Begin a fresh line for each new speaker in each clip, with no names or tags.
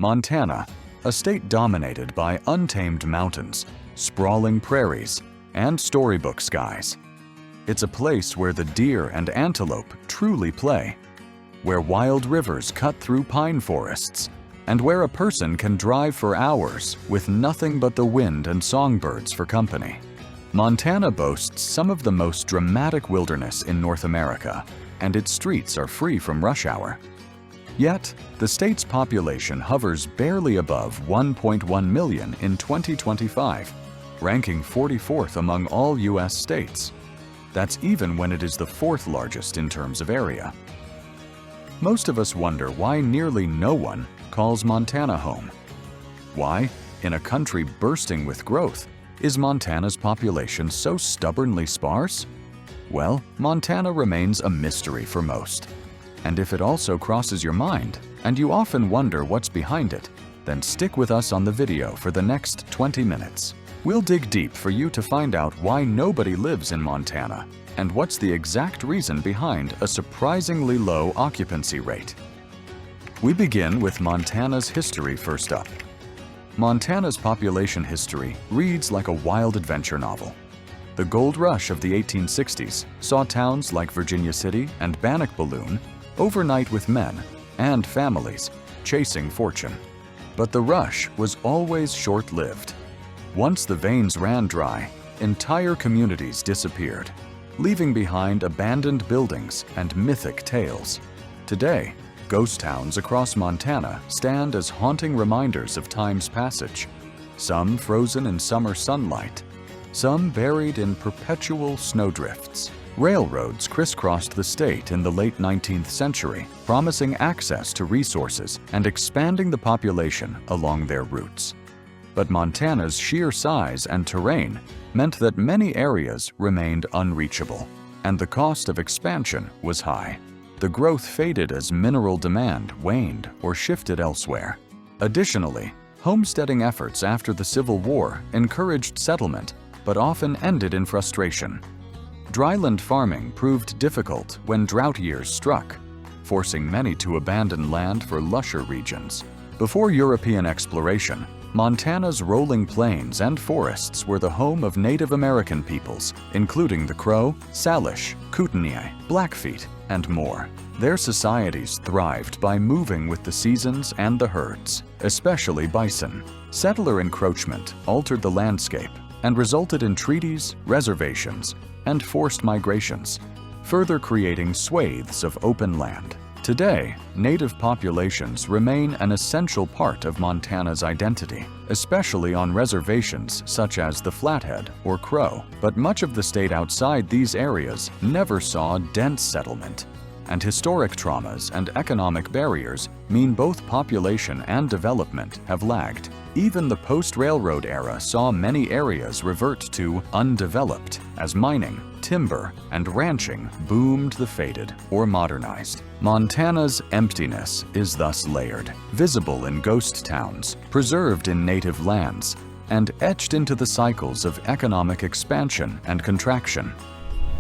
Montana, a state dominated by untamed mountains, sprawling prairies, and storybook skies. It's a place where the deer and antelope truly play, where wild rivers cut through pine forests, and where a person can drive for hours with nothing but the wind and songbirds for company. Montana boasts some of the most dramatic wilderness in North America, and its streets are free from rush hour. Yet, the state's population hovers barely above 1.1 million in 2025, ranking 44th among all U.S. states. That's even when it is the fourth largest in terms of area. Most of us wonder why nearly no one calls Montana home. Why, in a country bursting with growth, is Montana's population so stubbornly sparse? Well, Montana remains a mystery for most. And if it also crosses your mind, and you often wonder what's behind it, then stick with us on the video for the next 20 minutes. We'll dig deep for you to find out why nobody lives in Montana, and what's the exact reason behind a surprisingly low occupancy rate. We begin with Montana's history first up. Montana's population history reads like a wild adventure novel. The gold rush of the 1860s saw towns like Virginia City and Bannock-Balloon overnight with men and families chasing fortune. But the rush was always short-lived. Once the veins ran dry, entire communities disappeared, leaving behind abandoned buildings and mythic tales. Today, ghost towns across Montana stand as haunting reminders of time's passage, some frozen in summer sunlight, some buried in perpetual snowdrifts. Railroads crisscrossed the state in the late 19th century, promising access to resources and expanding the population along their routes. But Montana's sheer size and terrain meant that many areas remained unreachable, and the cost of expansion was high. The growth faded as mineral demand waned or shifted elsewhere. Additionally, homesteading efforts after the Civil War encouraged settlement, but often ended in frustration. Dryland farming proved difficult when drought years struck, forcing many to abandon land for lusher regions. Before European exploration, Montana's rolling plains and forests were the home of Native American peoples, including the Crow, Salish, Kootenai, Blackfeet, and more. Their societies thrived by moving with the seasons and the herds, especially bison. Settler encroachment altered the landscape and resulted in treaties, reservations, and forced migrations, further creating swathes of open land. Today, native populations remain an essential part of Montana's identity, especially on reservations such as the Flathead or Crow. But much of the state outside these areas never saw dense settlement, and historic traumas and economic barriers mean both population and development have lagged. Even the post-railroad era saw many areas revert to undeveloped as mining, timber, and ranching boomed the faded or modernized. Montana's emptiness is thus layered, visible in ghost towns, preserved in native lands, and etched into the cycles of economic expansion and contraction.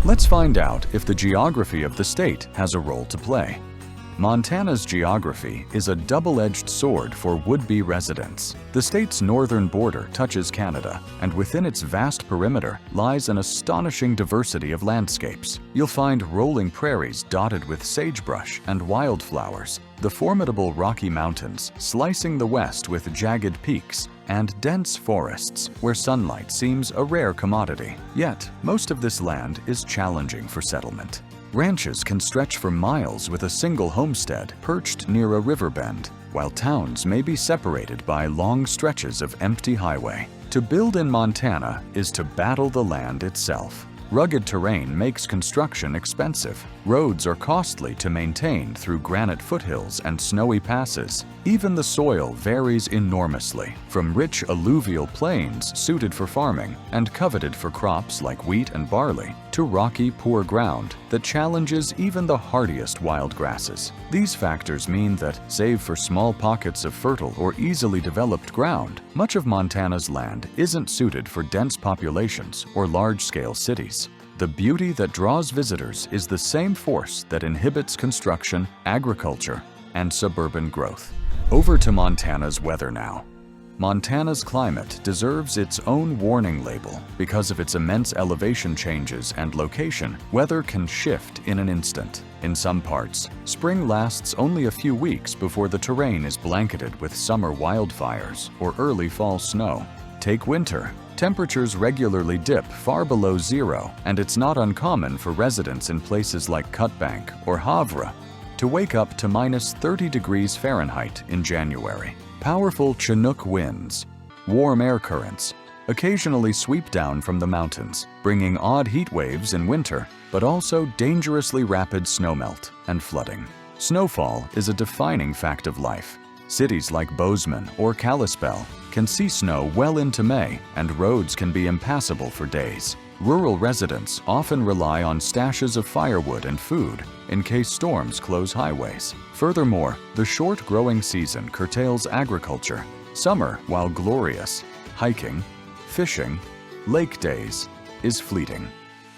Let's find out if the geography of the state has a role to play. Montana's geography is a double-edged sword for would-be residents. The state's northern border touches Canada, and within its vast perimeter lies an astonishing diversity of landscapes. You'll find rolling prairies dotted with sagebrush and wildflowers, the formidable Rocky Mountains slicing the west with jagged peaks, and dense forests where sunlight seems a rare commodity. Yet, most of this land is challenging for settlement. Ranches can stretch for miles with a single homestead perched near a river bend, while towns may be separated by long stretches of empty highway. To build in Montana is to battle the land itself. Rugged terrain makes construction expensive. Roads are costly to maintain through granite foothills and snowy passes. Even the soil varies enormously, from rich alluvial plains suited for farming and coveted for crops like wheat and barley, to rocky, poor ground that challenges even the hardiest wild grasses. These factors mean that, save for small pockets of fertile or easily developed ground, much of Montana's land isn't suited for dense populations or large-scale cities. The beauty that draws visitors is the same force that inhibits construction, agriculture, and suburban growth. Over to Montana's weather now. Montana's climate deserves its own warning label. Because of its immense elevation changes and location, weather can shift in an instant. In some parts, spring lasts only a few weeks before the terrain is blanketed with summer wildfires or early fall snow. Take winter. Temperatures regularly dip far below zero, and it's not uncommon for residents in places like Cutbank or Havre to wake up to minus 30 degrees Fahrenheit in January. Powerful Chinook winds, warm air currents, occasionally sweep down from the mountains, bringing odd heat waves in winter, but also dangerously rapid snowmelt and flooding. Snowfall is a defining fact of life. Cities like Bozeman or Kalispell can see snow well into May, and roads can be impassable for days. Rural residents often rely on stashes of firewood and food in case storms close highways. Furthermore, the short growing season curtails agriculture. Summer, while glorious, hiking, fishing, lake days, is fleeting.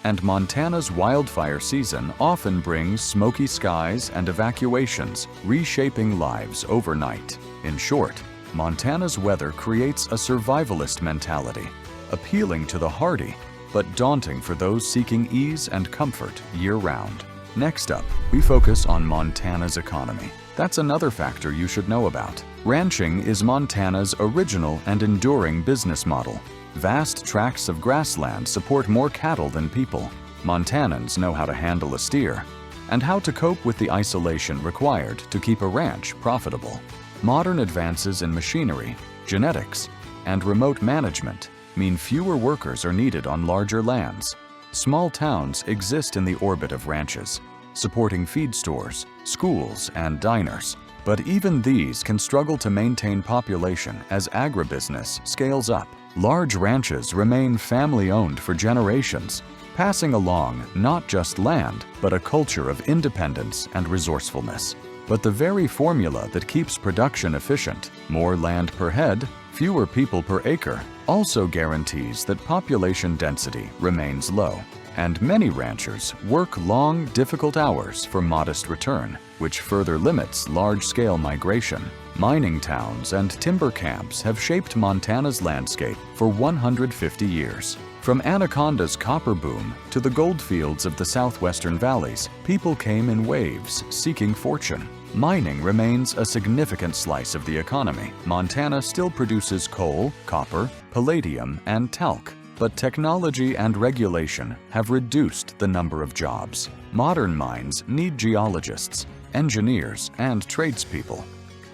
And Montana's wildfire season often brings smoky skies and evacuations, reshaping lives overnight. In short, Montana's weather creates a survivalist mentality, appealing to the hardy, but daunting for those seeking ease and comfort year-round. Next up, we focus on Montana's economy. That's another factor you should know about. Ranching is Montana's original and enduring business model. Vast tracts of grassland support more cattle than people. Montanans know how to handle a steer and how to cope with the isolation required to keep a ranch profitable. Modern advances in machinery, genetics, and remote management mean fewer workers are needed on larger lands. Small towns exist in the orbit of ranches, supporting feed stores, schools, and diners. But even these can struggle to maintain population as agribusiness scales up. Large ranches remain family-owned for generations, passing along not just land, but a culture of independence and resourcefulness. But the very formula that keeps production efficient, more land per head, fewer people per acre, also guarantees that population density remains low. And many ranchers work long, difficult hours for modest return, which further limits large-scale migration. Mining towns and timber camps have shaped Montana's landscape for 150 years. From Anaconda's copper boom to the goldfields of the southwestern valleys, people came in waves seeking fortune. Mining remains a significant slice of the economy. Montana still produces coal, copper, palladium, and talc, but technology and regulation have reduced the number of jobs. Modern mines need geologists, engineers, and tradespeople,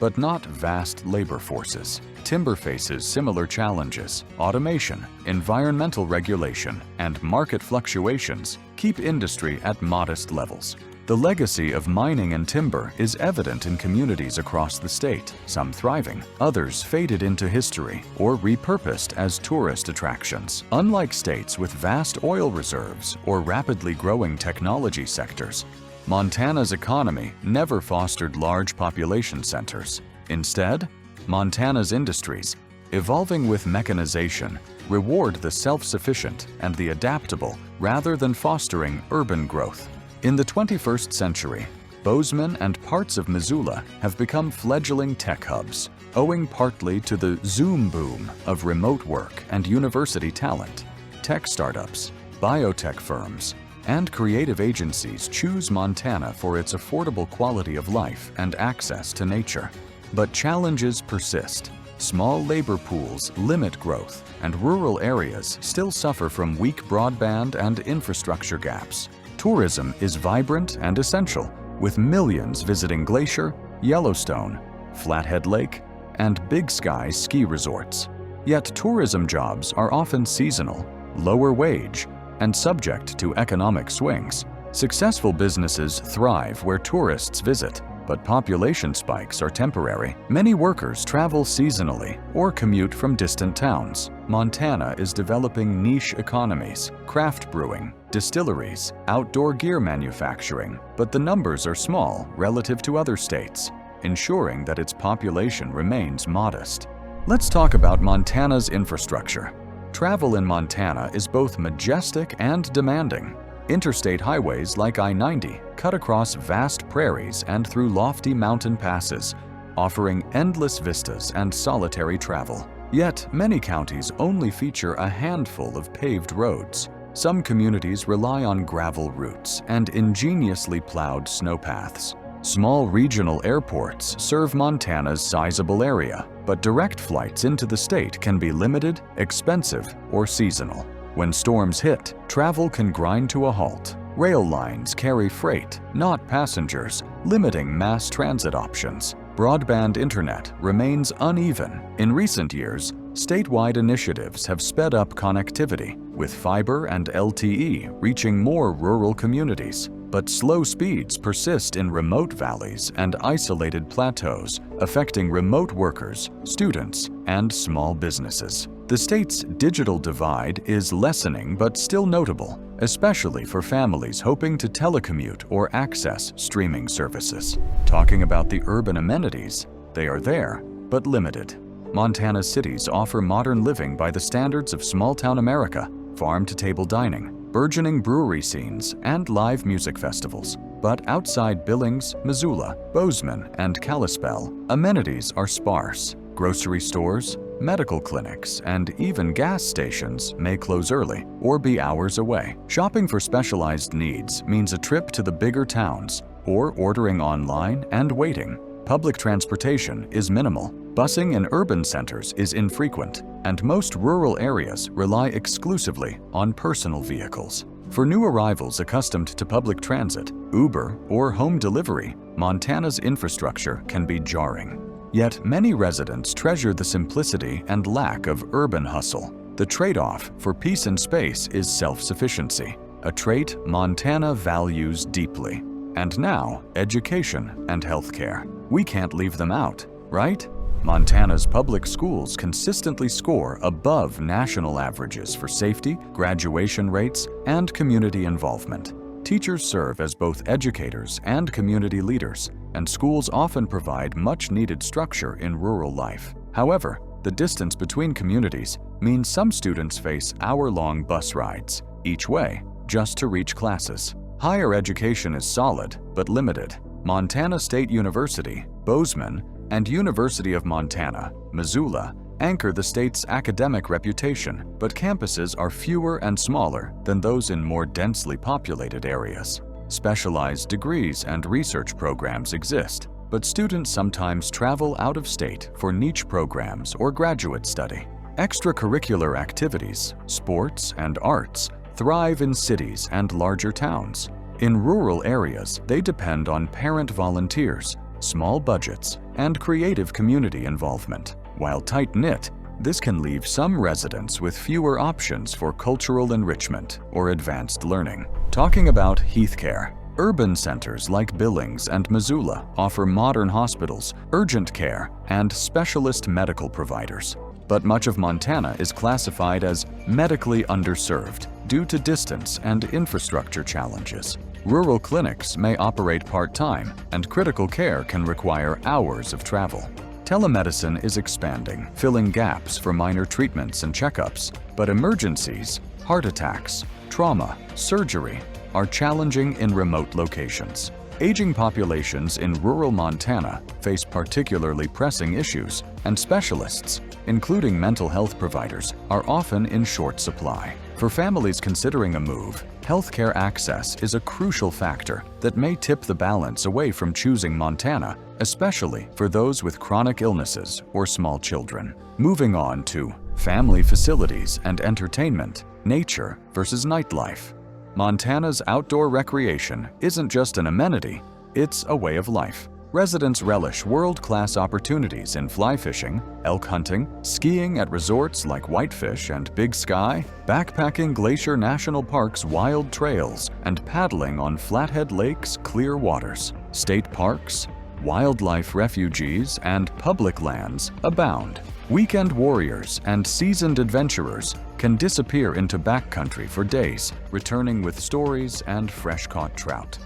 but not vast labor forces. Timber faces similar challenges. Automation, environmental regulation, and market fluctuations keep industry at modest levels. The legacy of mining and timber is evident in communities across the state, some thriving, others faded into history or repurposed as tourist attractions. Unlike states with vast oil reserves or rapidly growing technology sectors, Montana's economy never fostered large population centers. Instead, Montana's industries, evolving with mechanization, reward the self-sufficient and the adaptable rather than fostering urban growth. In the 21st century, Bozeman and parts of Missoula have become fledgling tech hubs, owing partly to the Zoom boom of remote work and university talent. Tech startups, biotech firms, and creative agencies choose Montana for its affordable quality of life and access to nature. But challenges persist. Small labor pools limit growth, and rural areas still suffer from weak broadband and infrastructure gaps. Tourism is vibrant and essential, with millions visiting Glacier, Yellowstone, Flathead Lake, and Big Sky ski resorts. Yet tourism jobs are often seasonal, lower wage, and subject to economic swings. Successful businesses thrive where tourists visit, but population spikes are temporary. Many workers travel seasonally or commute from distant towns. Montana is developing niche economies, craft brewing, distilleries, outdoor gear manufacturing, but the numbers are small relative to other states, ensuring that its population remains modest. Let's talk about Montana's infrastructure. Travel in Montana is both majestic and demanding. Interstate highways like I-90 cut across vast prairies and through lofty mountain passes, offering endless vistas and solitary travel. Yet, many counties only feature a handful of paved roads. Some communities rely on gravel routes and ingeniously plowed snowpaths. Small regional airports serve Montana's sizable area, but direct flights into the state can be limited, expensive, or seasonal. When storms hit, travel can grind to a halt. Rail lines carry freight, not passengers, limiting mass transit options. Broadband internet remains uneven. In recent years, statewide initiatives have sped up connectivity, with fiber and LTE reaching more rural communities. But slow speeds persist in remote valleys and isolated plateaus, affecting remote workers, students, and small businesses. The state's digital divide is lessening but still notable, especially for families hoping to telecommute or access streaming services. Talking about the urban amenities, they are there, but limited. Montana's cities offer modern living by the standards of small-town America, farm-to-table dining, burgeoning brewery scenes, and live music festivals. But outside Billings, Missoula, Bozeman, and Kalispell, amenities are sparse. Grocery stores, medical clinics, and even gas stations may close early or be hours away. Shopping for specialized needs means a trip to the bigger towns or ordering online and waiting. Public transportation is minimal. Busing in urban centers is infrequent, and most rural areas rely exclusively on personal vehicles. For new arrivals accustomed to public transit, Uber, or home delivery, Montana's infrastructure can be jarring. Yet many residents treasure the simplicity and lack of urban hustle. The trade-off for peace and space is self-sufficiency, a trait Montana values deeply. And now, education and healthcare. We can't leave them out, right? Montana's public schools consistently score above national averages for safety, graduation rates, and community involvement. Teachers serve as both educators and community leaders, and schools often provide much-needed structure in rural life. However, the distance between communities means some students face hour-long bus rides, each way, just to reach classes. Higher education is solid, but limited. Montana State University, Bozeman, and University of Montana, Missoula, anchor the state's academic reputation, but campuses are fewer and smaller than those in more densely populated areas. Specialized degrees and research programs exist, but students sometimes travel out of state for niche programs or graduate study. Extracurricular activities, sports, and arts thrive in cities and larger towns. In rural areas, they depend on parent volunteers, small budgets, and creative community involvement. While tight-knit, this can leave some residents with fewer options for cultural enrichment or advanced learning. Talking about healthcare, urban centers like Billings and Missoula offer modern hospitals, urgent care, and specialist medical providers. But much of Montana is classified as medically underserved due to distance and infrastructure challenges. Rural clinics may operate part-time, and critical care can require hours of travel. Telemedicine is expanding, filling gaps for minor treatments and checkups, but emergencies, heart attacks, trauma, surgery are challenging in remote locations. Aging populations in rural Montana face particularly pressing issues, and specialists, including mental health providers, are often in short supply. For families considering a move, healthcare access is a crucial factor that may tip the balance away from choosing Montana, especially for those with chronic illnesses or small children. Moving on to family facilities and entertainment, nature versus nightlife. Montana's outdoor recreation isn't just an amenity, it's a way of life. Residents relish world-class opportunities in fly fishing, elk hunting, skiing at resorts like Whitefish and Big Sky, backpacking Glacier National Park's wild trails, and paddling on Flathead Lake's clear waters. State parks, wildlife refuges, and public lands abound. Weekend warriors and seasoned adventurers can disappear into backcountry for days, returning with stories and fresh-caught trout.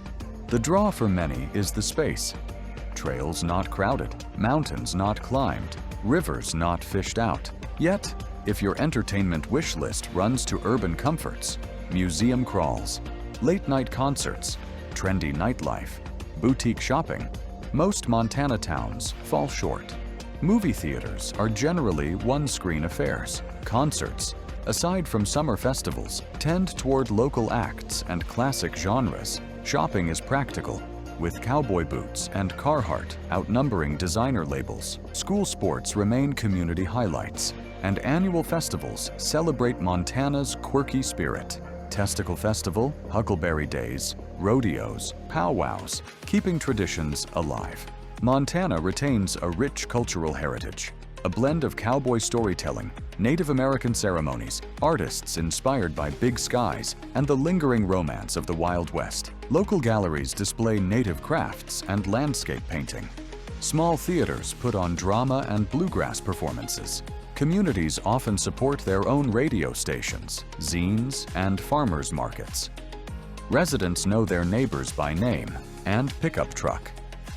The draw for many is the space. Trails not crowded, mountains not climbed, rivers not fished out. Yet, if your entertainment wish list runs to urban comforts, museum crawls, late-night concerts, trendy nightlife, boutique shopping, most Montana towns fall short. Movie theaters are generally one-screen affairs. Concerts, aside from summer festivals, tend toward local acts and classic genres. Shopping is practical, with cowboy boots and Carhartt outnumbering designer labels. School sports remain community highlights, and annual festivals celebrate Montana's quirky spirit. Testicle Festival, Huckleberry Days, rodeos, powwows, keeping traditions alive. Montana retains a rich cultural heritage, a blend of cowboy storytelling, Native American ceremonies, artists inspired by big skies, and the lingering romance of the Wild West. Local galleries display native crafts and landscape painting. Small theaters put on drama and bluegrass performances. Communities often support their own radio stations, zines, and farmers markets. Residents know their neighbors by name and pickup truck,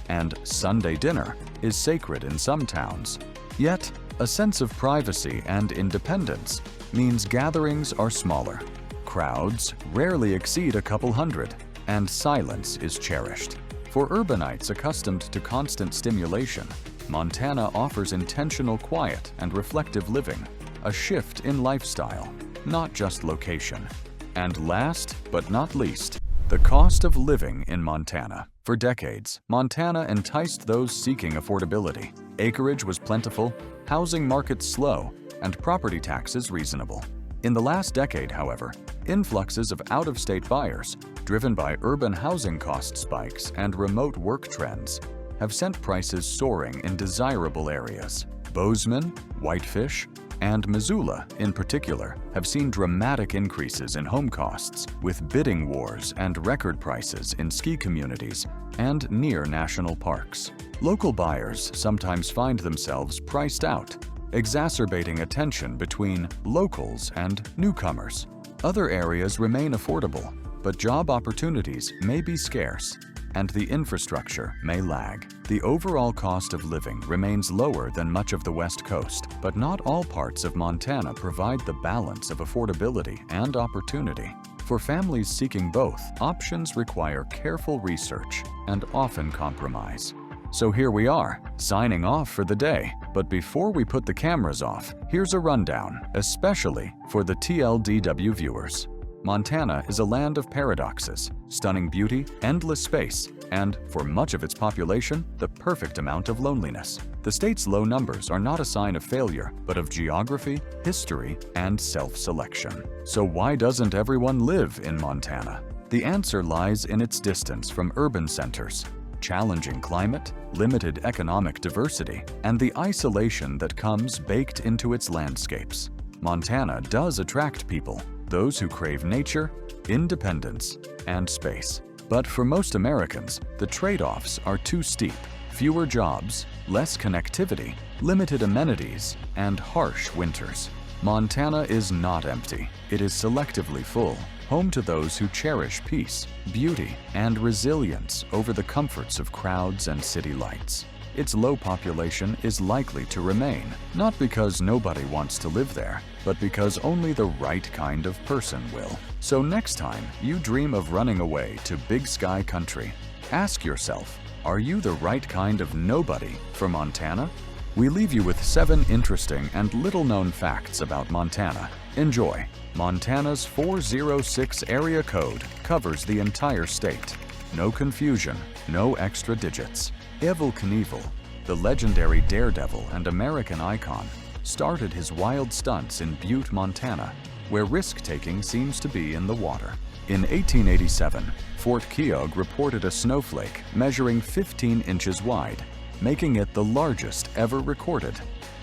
and Sunday dinner is sacred in some towns. Yet, a sense of privacy and independence means gatherings are smaller. Crowds rarely exceed a couple hundred, and silence is cherished. For urbanites accustomed to constant stimulation, Montana offers intentional quiet and reflective living, a shift in lifestyle, not just location. And last but not least, the cost of living in Montana. For decades, Montana enticed those seeking affordability. Acreage was plentiful, housing markets slow, and property taxes reasonable. In the last decade, however, influxes of out-of-state buyers, driven by urban housing cost spikes and remote work trends, have sent prices soaring in desirable areas. Bozeman, Whitefish, and Missoula, in particular, have seen dramatic increases in home costs, with bidding wars and record prices in ski communities and near national parks. Local buyers sometimes find themselves priced out, exacerbating a tension between locals and newcomers. Other areas remain affordable, but job opportunities may be scarce, and the infrastructure may lag. The overall cost of living remains lower than much of the West Coast, but not all parts of Montana provide the balance of affordability and opportunity. For families seeking both, options require careful research and often compromise. So here we are, signing off for the day. But before we put the cameras off, here's a rundown, especially for the TLDW viewers. Montana is a land of paradoxes, stunning beauty, endless space, and, for much of its population, the perfect amount of loneliness. The state's low numbers are not a sign of failure, but of geography, history, and self-selection. So why doesn't everyone live in Montana? The answer lies in its distance from urban centers, challenging climate, limited economic diversity, and the isolation that comes baked into its landscapes. Montana does attract people, those who crave nature, independence, and space. But for most Americans, the trade-offs are too steep. Fewer jobs, less connectivity, limited amenities, and harsh winters. Montana is not empty. It is selectively full, home to those who cherish peace, beauty, and resilience over the comforts of crowds and city lights. Its low population is likely to remain, not because nobody wants to live there, but because only the right kind of person will. So next time you dream of running away to big sky country, ask yourself, are you the right kind of nobody for Montana? We leave you with 7 interesting and little-known facts about Montana. Enjoy. Montana's 406 area code covers the entire state. No confusion, no extra digits. Evel Knievel, the legendary daredevil and American icon, started his wild stunts in Butte, Montana, where risk-taking seems to be in the water. In 1887, Fort Keogh reported a snowflake measuring 15 inches wide, making it the largest ever recorded.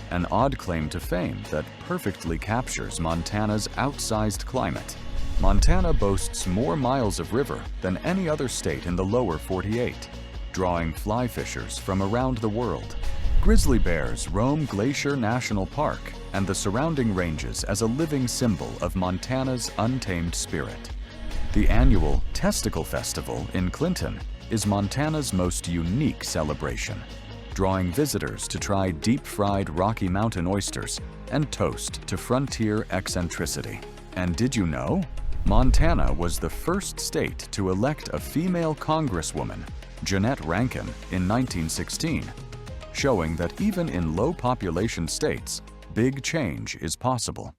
An odd claim to fame that perfectly captures Montana's outsized climate. Montana boasts more miles of river than any other state in the lower 48, drawing fly fishers from around the world. Grizzly bears roam Glacier National Park and the surrounding ranges as a living symbol of Montana's untamed spirit. The annual Testicle Festival in Clinton is Montana's most unique celebration, drawing visitors to try deep-fried Rocky Mountain oysters and toast to frontier eccentricity. And did you know? Montana was the first state to elect a female congresswoman, Jeanette Rankin in 1916, showing that even in low population states, big change is possible.